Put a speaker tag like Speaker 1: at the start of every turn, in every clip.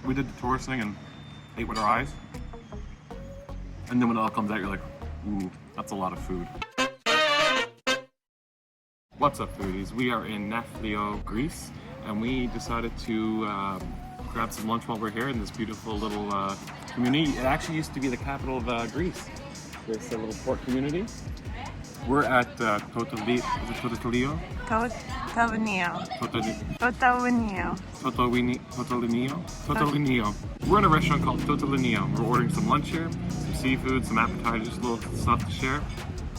Speaker 1: we did the tourist thing and ate with our eyes. And then when it all comes out, you're like, ooh, that's a lot of food. What's up, foodies? We are in Nafplio, Greece, and we decided to grab some lunch while we're here in this beautiful little community. It actually used to be the capital of Greece, this little port community. We're at To Teloneio. Is it To Teloneio? To Teloneio. We're in a restaurant called To Teloneio. We're ordering some lunch here, some seafood, some appetizers, little stuff to share.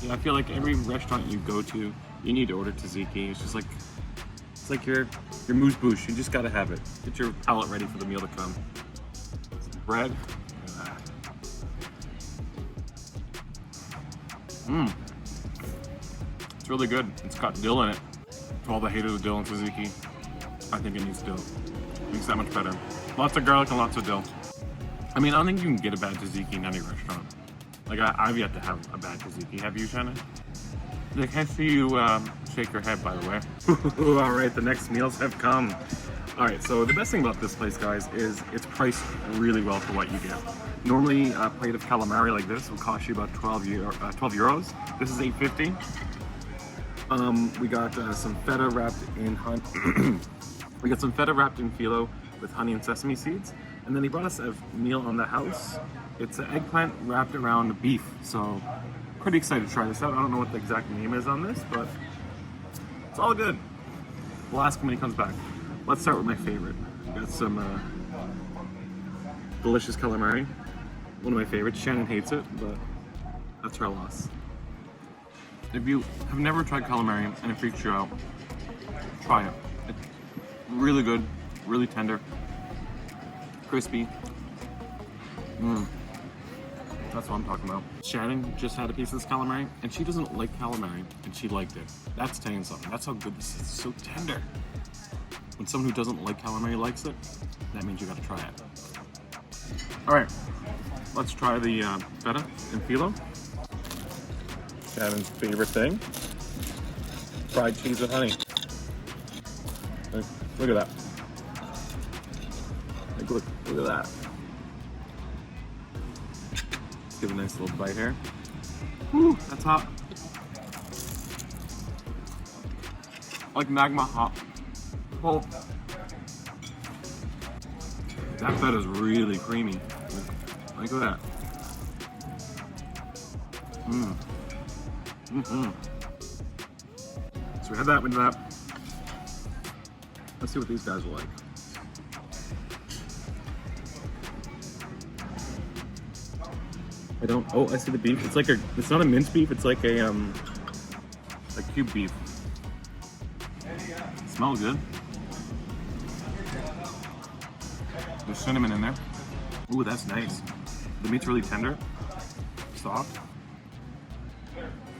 Speaker 1: Yeah, I feel like every restaurant you go to, you need to order tzatziki. It's like your moose bouche. You just gotta have it. Get your palate ready for the meal to come. Some bread. It's really good. It's got dill in it. To all the haters of dill and tzatziki, I think it needs dill. It makes that much better. Lots of garlic and lots of dill. I mean, I don't think you can get a bad tzatziki in any restaurant. Like, I've yet to have a bad tzatziki. Have you, Shannon? I can't see you shake your head, by the way. All right, the next meals have come. All right, so the best thing about this place, guys, is it's priced really well for what you get. Normally, a plate of calamari like this will cost you about 12 euros. This is $8.50. We got some feta wrapped in we got some feta wrapped in filo with honey and sesame seeds, and then he brought us a meal on the house. It's an eggplant wrapped around beef, so pretty excited to try this out. I don't know what the exact name is on this, but it's all good. We'll ask him when he comes back. Let's start with my favorite. Got some delicious calamari. One of my favorites. Shannon hates it, but that's her loss. If you have never tried calamari and it freaks you out, try it. It's really good, really tender, crispy. That's what I'm talking about. Shannon just had a piece of this calamari, and she doesn't like calamari, and she liked it. That's saying something. That's how good this is. It's so tender. When someone who doesn't like calamari likes it, that means you gotta try it. All right, let's try the feta and filo. Shannon's favorite thing, fried cheese with honey. Look at that. Look at that. Let's give a nice little bite here. Woo, that's hot. Like magma hot. Oh, that feta is really creamy. Look at that. So we had that with that. Let's see what these guys are like. I see the beef. It's not a minced beef, it's like a cube beef. It smells good. There's cinnamon in there. Ooh, that's nice. The meat's really tender, soft.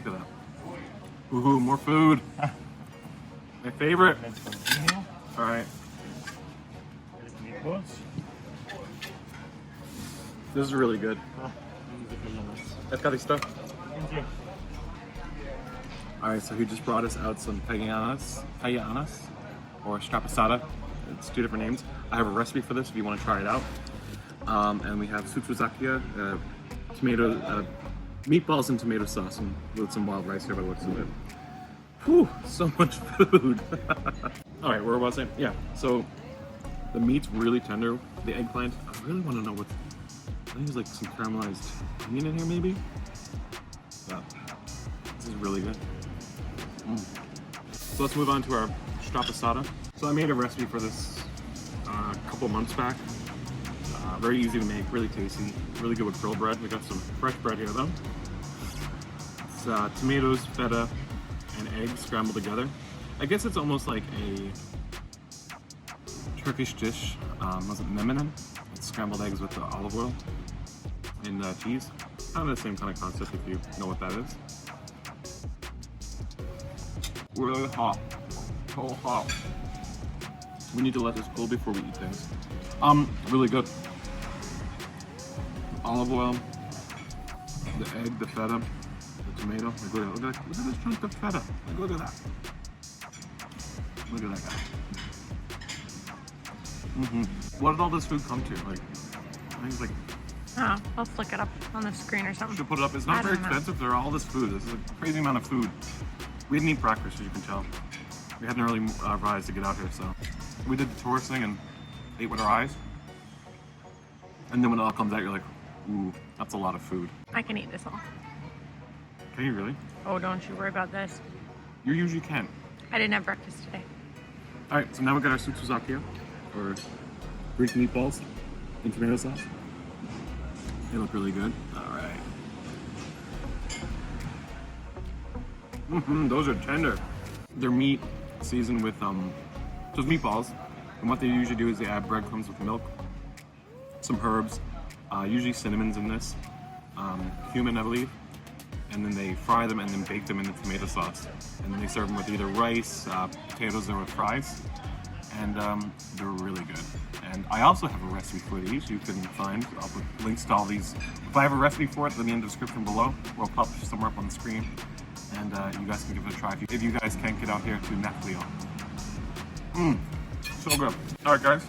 Speaker 1: Look at that. Ooh, more food. My favorite. All right.
Speaker 2: Meatballs.
Speaker 1: This is really good. All right, so he just brought us out some payanas, or strapasada. It's two different names. I have a recipe for this if you want to try it out. And we have Tzatziki, tomato, meatballs and tomato sauce, and with some wild rice here by the looks of it. Whew, so much food. All right, where was I? Yeah, so the meat's really tender. The eggplant, I really want to know I think there's like some caramelized onion in here maybe. Yeah, this is really good. So let's move on to our strapasada. So I made a recipe for this a couple months back. Very easy to make, really tasty, really good with grill bread. We got some fresh bread here though. It's tomatoes, feta, and eggs scrambled together. I guess it's almost like a Turkish dish. Was it mememen? It's scrambled eggs with the olive oil and cheese. Kind of the same kind of concept if you know what that is. Really hot. So hot. We need to let this cool before we eat things. Really good. Olive oil, the egg, the feta, the tomato. Look at this chunk of feta. Look at that. Look at that guy. What did all this food come to? Like, I think it's like,
Speaker 2: Oh, I'll flick it up on the screen or something.
Speaker 1: should put it up. It's not
Speaker 2: I
Speaker 1: very
Speaker 2: don't know.
Speaker 1: expensive. There are all this food. This is a crazy amount of food. We didn't eat breakfast, as you can tell. We had an early rise to get out here, so we did the tourist thing and ate with our eyes. And then when it all comes out, you're like, ooh, that's a lot of food.
Speaker 2: I can eat this all.
Speaker 1: Can you really?
Speaker 2: Oh, don't you worry about this.
Speaker 1: You usually can.
Speaker 2: I didn't have breakfast today.
Speaker 1: All right, so now we got our Tzatziki here, or Greek meatballs and tomato sauce. They look really good. All right. Those are tender. They're meat seasoned with just meatballs, and what they usually do is they add breadcrumbs with milk, some herbs, usually cinnamon's in this, cumin, I believe, and then they fry them and then bake them in the tomato sauce, and then they serve them with either rice, potatoes, or with fries, and they're really good. And I also have a recipe for these you can find. I'll put links to all these. If I have a recipe for it, let me in the description below. We'll pop somewhere up on the screen, and you guys can give it a try if you guys can't get out here to Nafplio. So good. All right, guys.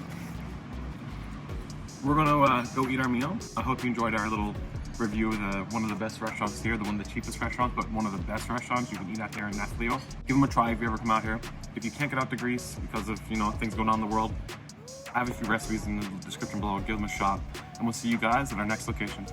Speaker 1: We're gonna go eat our meal. I hope you enjoyed our little review of one of the best restaurants here, one of the cheapest restaurants, but one of the best restaurants you can eat out here in Nafplio. Give them a try if you ever come out here. If you can't get out to Greece because of things going on in the world, I have a few recipes in the description below. Give them a shot, and we'll see you guys at our next location.